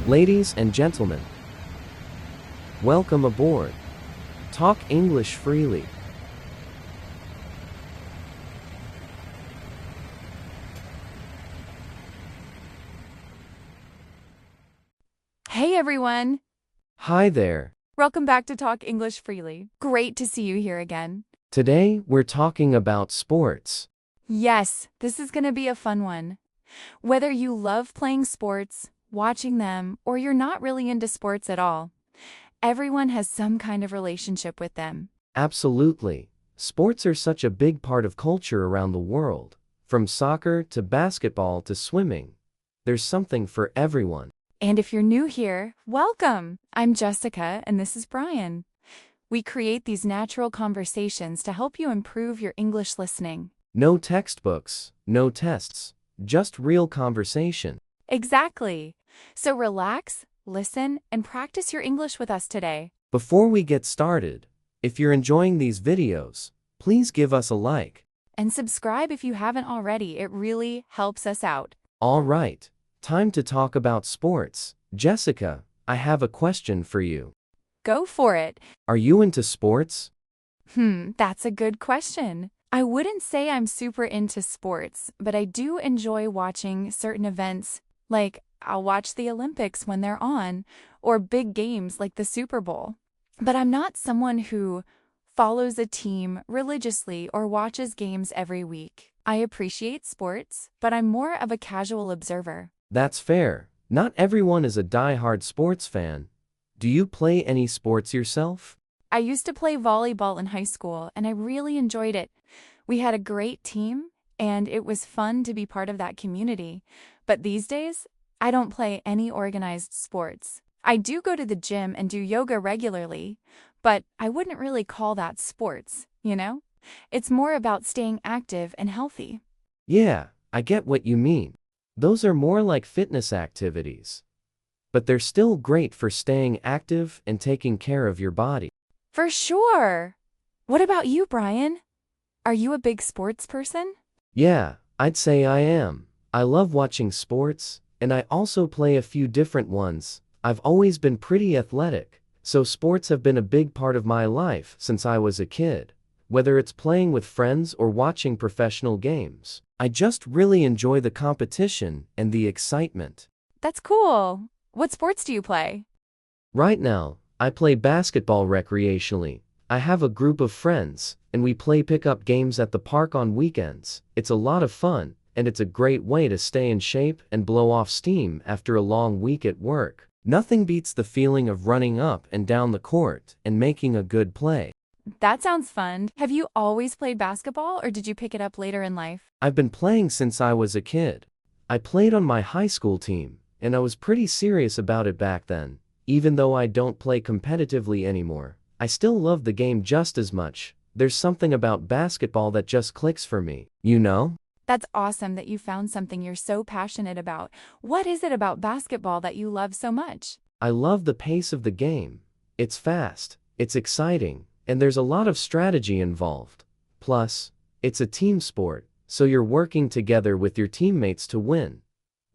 Ladies and gentlemen, welcome aboard. Talk English freely. Hey everyone! Hi there. Welcome back to Talk English Freely. Great to see you here again. Today we're talking about sports. Yes, this is going to be a fun one. Whether you love playing sports, watching them, or you're not really into sports at all, everyone has some kind of relationship with them. Absolutely. Sports are such a big part of culture around the world. From soccer to basketball to swimming, there's something for everyone. And if you're new here, welcome! I'm Jessica and this is Brian. We create these natural conversations to help you improve your English listening. No textbooks, no tests, just real conversation. Exactly. So relax, listen, and practice your English with us today. Before we get started, if you're enjoying these videos, please give us a like. And subscribe if you haven't already. It really helps us out. All right, time to talk about sports. Jessica, I have a question for you. Go for it. Are you into sports? That's a good question. I wouldn't say I'm super into sports, but I do enjoy watching certain events, like I'll watch the Olympics when they're on, or big games like the Super Bowl. But I'm not someone who follows a team religiously or watches games every week. I appreciate sports, but I'm more of a casual observer. That's fair. Not everyone is a die-hard sports fan. Do you play any sports yourself? I used to play volleyball in high school, and I really enjoyed it. We had a great team, and it was fun to be part of that community. But these days, I don't play any organized sports. I do go to the gym and do yoga regularly, but I wouldn't really call that sports, you know? It's more about staying active and healthy. Yeah, I get what you mean. Those are more like fitness activities. But they're still great for staying active and taking care of your body. For sure! What about you, Brian? Are you a big sports person? Yeah, I'd say I am. I love watching sports, and I also play a few different ones. I've always been pretty athletic, so sports have been a big part of my life since I was a kid. Whether it's playing with friends or watching professional games, I just really enjoy the competition and the excitement. That's cool. What sports do you play? Right now, I play basketball recreationally. I have a group of friends, and we play pickup games at the park on weekends. It's a lot of fun, and it's a great way to stay in shape and blow off steam after a long week at work. Nothing beats the feeling of running up and down the court and making a good play. That sounds fun. Have you always played basketball, or did you pick it up later in life? I've been playing since I was a kid. I played on my high school team, and I was pretty serious about it back then. Even though I don't play competitively anymore, I still love the game just as much. There's something about basketball that just clicks for me, you know? That's awesome that you found something you're so passionate about. What is it about basketball that you love so much? I love the pace of the game. It's fast, it's exciting, and there's a lot of strategy involved. Plus, it's a team sport, so you're working together with your teammates to win.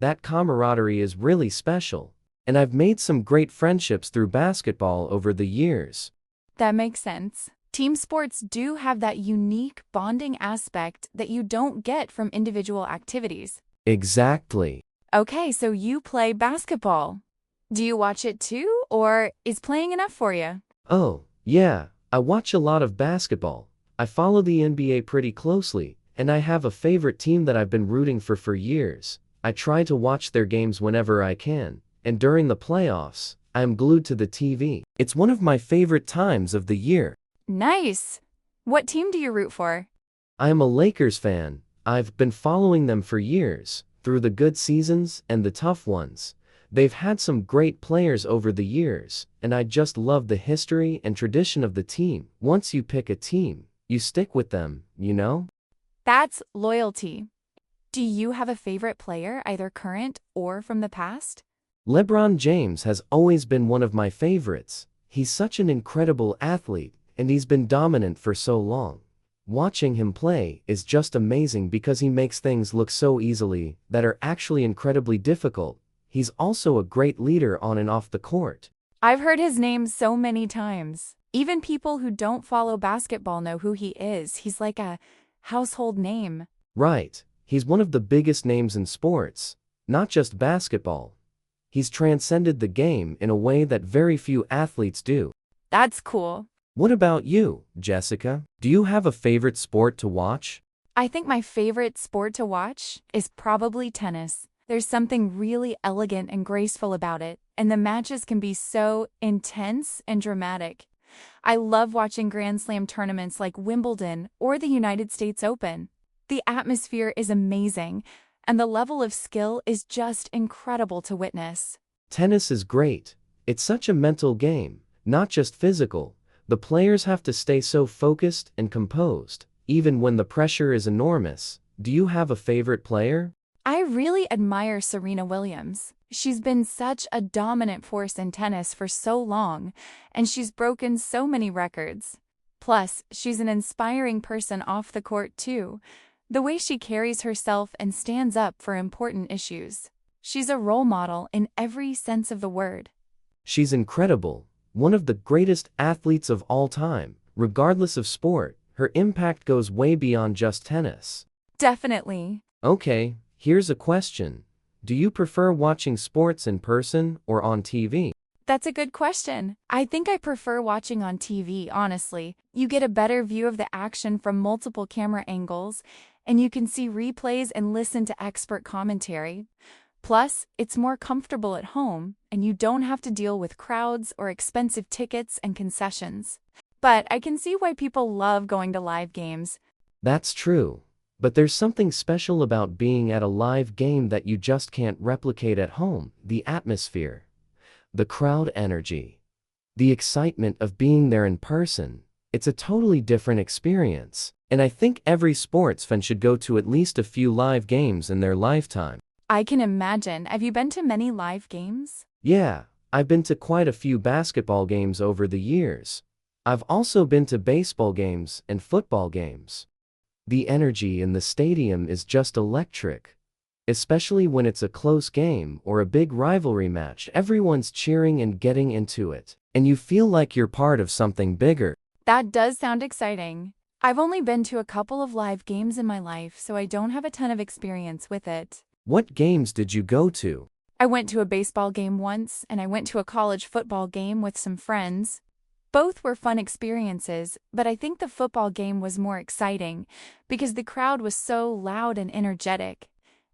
That camaraderie is really special, and I've made some great friendships through basketball over the years. That makes sense. Team sports do have that unique bonding aspect that you don't get from individual activities. Exactly. Okay, so you play basketball. Do you watch it too, or is playing enough for you? Oh, yeah, I watch a lot of basketball. I follow the NBA pretty closely, and I have a favorite team that I've been rooting for years. I try to watch their games whenever I can, and during the playoffs, I am glued to the TV. It's one of my favorite times of the year. Nice! What team do you root for? I am a Lakers fan. I've been following them for years, through the good seasons and the tough ones. They've had some great players over the years, and I just love the history and tradition of the team. Once you pick a team, you stick with them, you know? That's loyalty. Do you have a favorite player, either current or from the past? LeBron James has always been one of my favorites. He's such an incredible athlete, and he's been dominant for so long. Watching him play is just amazing because he makes things look so easily that are actually incredibly difficult. He's also a great leader on and off the court. I've heard his name so many times. Even people who don't follow basketball know who he is. He's like a household name. Right, he's one of the biggest names in sports, not just basketball. He's transcended the game in a way that very few athletes do. That's cool. What about you, Jessica? Do you have a favorite sport to watch? I think my favorite sport to watch is probably tennis. There's something really elegant and graceful about it, and the matches can be so intense and dramatic. I love watching Grand Slam tournaments like Wimbledon or the United States Open. The atmosphere is amazing, and the level of skill is just incredible to witness. Tennis is great. It's such a mental game, not just physical. The players have to stay so focused and composed, even when the pressure is enormous. Do you have a favorite player? I really admire Serena Williams. She's been such a dominant force in tennis for so long, and she's broken so many records. Plus, she's an inspiring person off the court too. The way she carries herself and stands up for important issues. She's a role model in every sense of the word. She's incredible, one of the greatest athletes of all time. Regardless of sport, her impact goes way beyond just tennis. Definitely. Okay, here's a question. Do you prefer watching sports in person or on TV? That's a good question. I think I prefer watching on TV, honestly. You get a better view of the action from multiple camera angles, and you can see replays and listen to expert commentary. Plus, it's more comfortable at home, and you don't have to deal with crowds or expensive tickets and concessions. But I can see why people love going to live games. That's true. But there's something special about being at a live game that you just can't replicate at home. The atmosphere, the crowd energy, the excitement of being there in person. It's a totally different experience. And I think every sports fan should go to at least a few live games in their lifetime. I can imagine. Have you been to many live games? Yeah, I've been to quite a few basketball games over the years. I've also been to baseball games and football games. The energy in the stadium is just electric. Especially when it's a close game or a big rivalry match, everyone's cheering and getting into it, and you feel like you're part of something bigger. That does sound exciting. I've only been to a couple of live games in my life, so I don't have a ton of experience with it. What games did you go to? I went to a baseball game once, and I went to a college football game with some friends. Both were fun experiences, but I think the football game was more exciting because the crowd was so loud and energetic.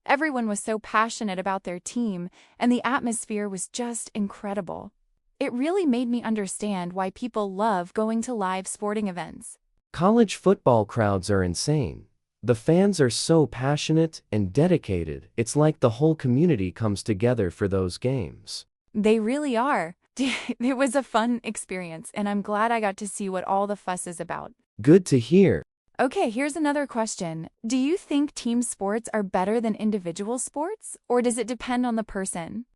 Everyone was so passionate about their team, and the atmosphere was just incredible. It really made me understand why people love going to live sporting events. College football crowds are insane. The fans are so passionate and dedicated. It's like the whole community comes together for those games. They really are. It was a fun experience, and I'm glad I got to see what all the fuss is about. Good to hear. Okay, here's another question. Do you think team sports are better than individual sports, or does it depend on the person?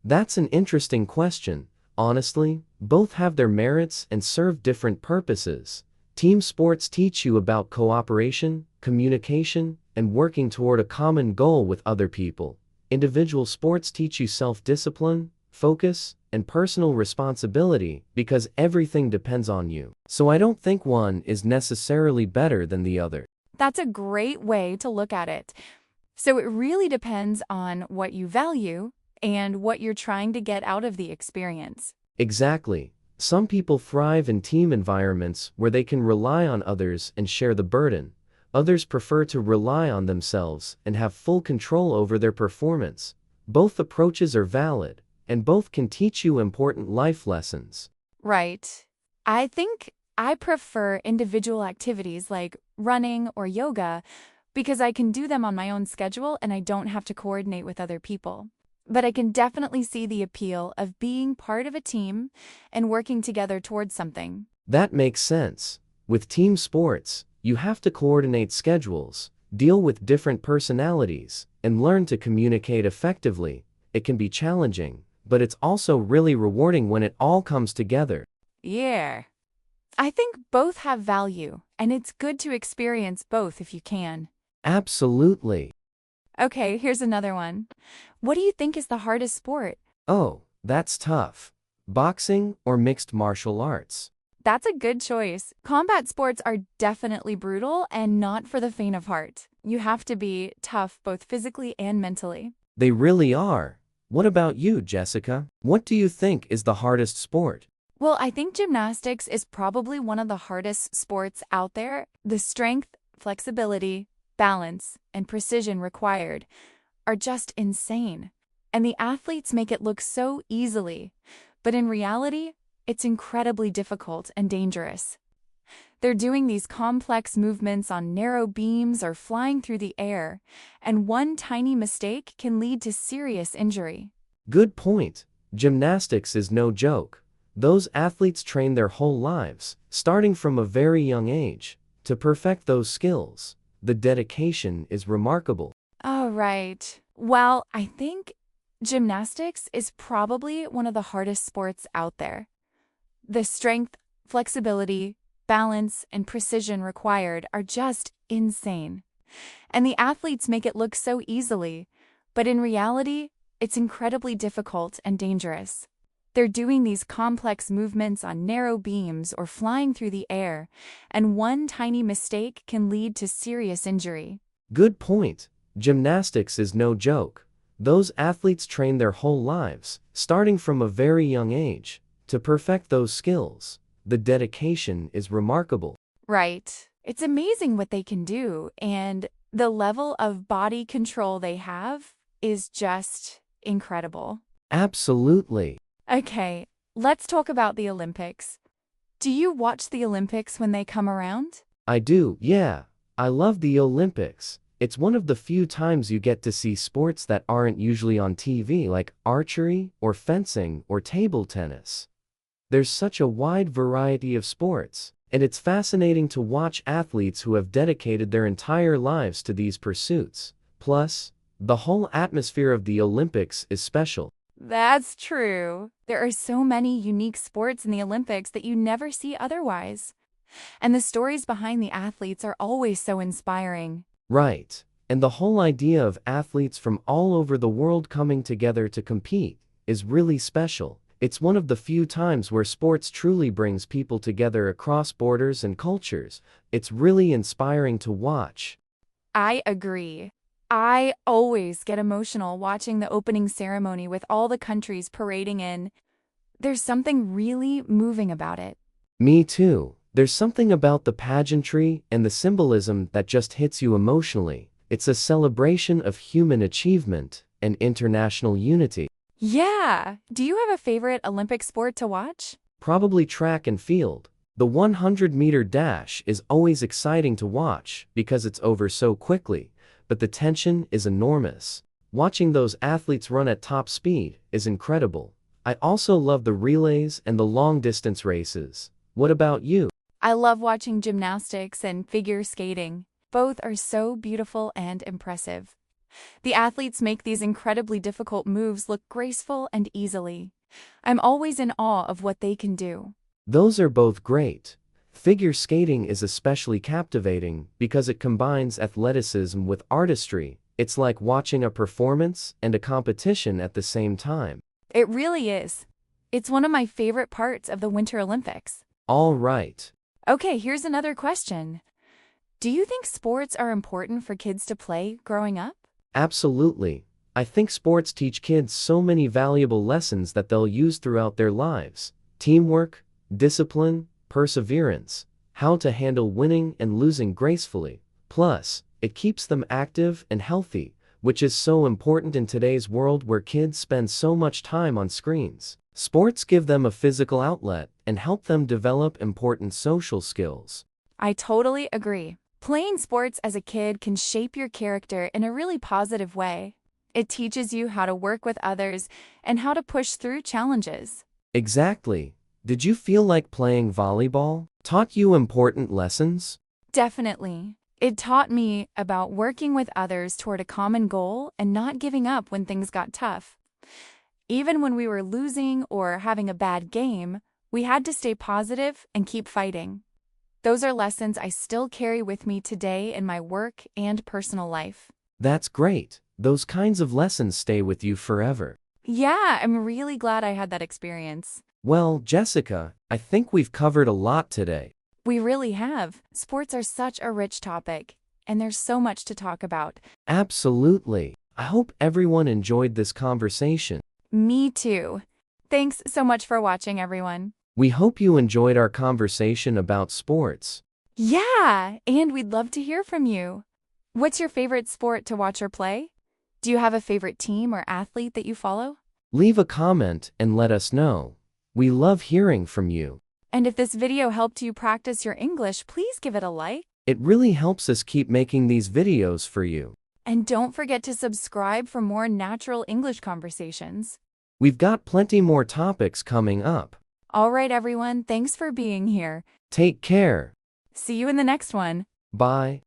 That's an interesting question. Honestly, both have their merits and serve different purposes. Team sports teach you about cooperation, communication, and working toward a common goal with other people. Individual sports teach you self-discipline, focus, and personal responsibility because everything depends on you. So I don't think one is necessarily better than the other. That's a great way to look at it. So it really depends on what you value and what you're trying to get out of the experience. Exactly. Some people thrive in team environments where they can rely on others and share the burden. Others prefer to rely on themselves and have full control over their performance. Both approaches are valid, and both can teach you important life lessons. Right. I think I prefer individual activities like running or yoga because I can do them on my own schedule and I don't have to coordinate with other people. But I can definitely see the appeal of being part of a team and working together towards something. That makes sense. With team sports, you have to coordinate schedules, deal with different personalities, and learn to communicate effectively. It can be challenging, but it's also really rewarding when it all comes together. Yeah. I think both have value, and it's good to experience both if you can. Absolutely. Okay, here's another one. What do you think is the hardest sport? Oh, that's tough. Boxing or mixed martial arts? That's a good choice. Combat sports are definitely brutal and not for the faint of heart. You have to be tough both physically and mentally. They really are. What about you, Jessica? What do you think is the hardest sport? Well, I think gymnastics is probably one of the hardest sports out there. The strength, flexibility, balance, and precision required are just insane. And the athletes make it look so easily. But in reality, it's incredibly difficult and dangerous. They're doing these complex movements on narrow beams or flying through the air, and one tiny mistake can lead to serious injury. Good point. Gymnastics is no joke. Those athletes train their whole lives, starting from a very young age, to perfect those skills. The dedication is remarkable. All right. Well, I think gymnastics is probably one of the hardest sports out there. The strength, flexibility, balance, and precision required are just insane. And the athletes make it look so easily, but in reality, it's incredibly difficult and dangerous. They're doing these complex movements on narrow beams or flying through the air, and one tiny mistake can lead to serious injury. Good point. Gymnastics is no joke. Those athletes train their whole lives, starting from a very young age, to perfect those skills. The dedication is remarkable. Right. It's amazing what they can do, and the level of body control they have is just incredible. Absolutely. Okay, let's talk about the Olympics. Do you watch the Olympics when they come around? I do, yeah. I love the Olympics. It's one of the few times you get to see sports that aren't usually on TV, like archery or fencing or table tennis. There's such a wide variety of sports, and it's fascinating to watch athletes who have dedicated their entire lives to these pursuits. Plus, the whole atmosphere of the Olympics is special. That's true. There are so many unique sports in the Olympics that you never see otherwise. And the stories behind the athletes are always so inspiring. Right. And the whole idea of athletes from all over the world coming together to compete is really special. It's one of the few times where sports truly brings people together across borders and cultures. It's really inspiring to watch. I agree. I always get emotional watching the opening ceremony with all the countries parading in. There's something really moving about it. Me too. There's something about the pageantry and the symbolism that just hits you emotionally. It's a celebration of human achievement and international unity. Yeah. Do you have a favorite Olympic sport to watch? Probably track and field. The 100-meter dash is always exciting to watch because it's over so quickly, but the tension is enormous. Watching those athletes run at top speed is incredible. I also love the relays and the long-distance races. What about you? I love watching gymnastics and figure skating. Both are so beautiful and impressive. The athletes make these incredibly difficult moves look graceful and easily. I'm always in awe of what they can do. Those are both great. Figure skating is especially captivating because it combines athleticism with artistry. It's like watching a performance and a competition at the same time. It really is. It's one of my favorite parts of the Winter Olympics. All right. Okay, here's another question. Do you think sports are important for kids to play growing up? Absolutely. I think sports teach kids so many valuable lessons that they'll use throughout their lives. Teamwork, discipline, perseverance, how to handle winning and losing gracefully. Plus, it keeps them active and healthy, which is so important in today's world where kids spend so much time on screens. Sports give them a physical outlet and help them develop important social skills. I totally agree. Playing sports as a kid can shape your character in a really positive way. It teaches you how to work with others and how to push through challenges. Exactly. Did you feel like playing volleyball taught you important lessons? Definitely. It taught me about working with others toward a common goal and not giving up when things got tough. Even when we were losing or having a bad game, we had to stay positive and keep fighting. Those are lessons I still carry with me today in my work and personal life. That's great. Those kinds of lessons stay with you forever. Yeah, I'm really glad I had that experience. Well, Jessica, I think we've covered a lot today. We really have. Sports are such a rich topic, and there's so much to talk about. Absolutely. I hope everyone enjoyed this conversation. Me too. Thanks so much for watching, everyone. We hope you enjoyed our conversation about sports. Yeah, and we'd love to hear from you. What's your favorite sport to watch or play? Do you have a favorite team or athlete that you follow? Leave a comment and let us know. We love hearing from you. And if this video helped you practice your English, please give it a like. It really helps us keep making these videos for you. And don't forget to subscribe for more natural English conversations. We've got plenty more topics coming up. All right, everyone, thanks for being here. Take care. See you in the next one. Bye.